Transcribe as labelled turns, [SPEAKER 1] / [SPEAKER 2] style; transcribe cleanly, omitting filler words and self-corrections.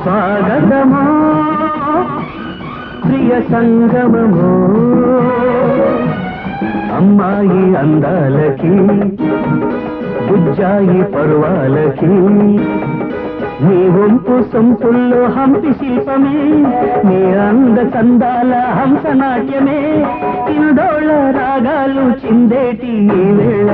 [SPEAKER 1] స్వాగతమో ప్రియ సంగమమో అమ్మాయి అందాలకి బుజ్జాయి పర్వాలకి నీ వంపు సొంపుల్లో హంపి శిల్పమే నీ అంద చందాల హంసనాట్యమే కిందోళ రాగాలు చిందేటి ఈ వేళ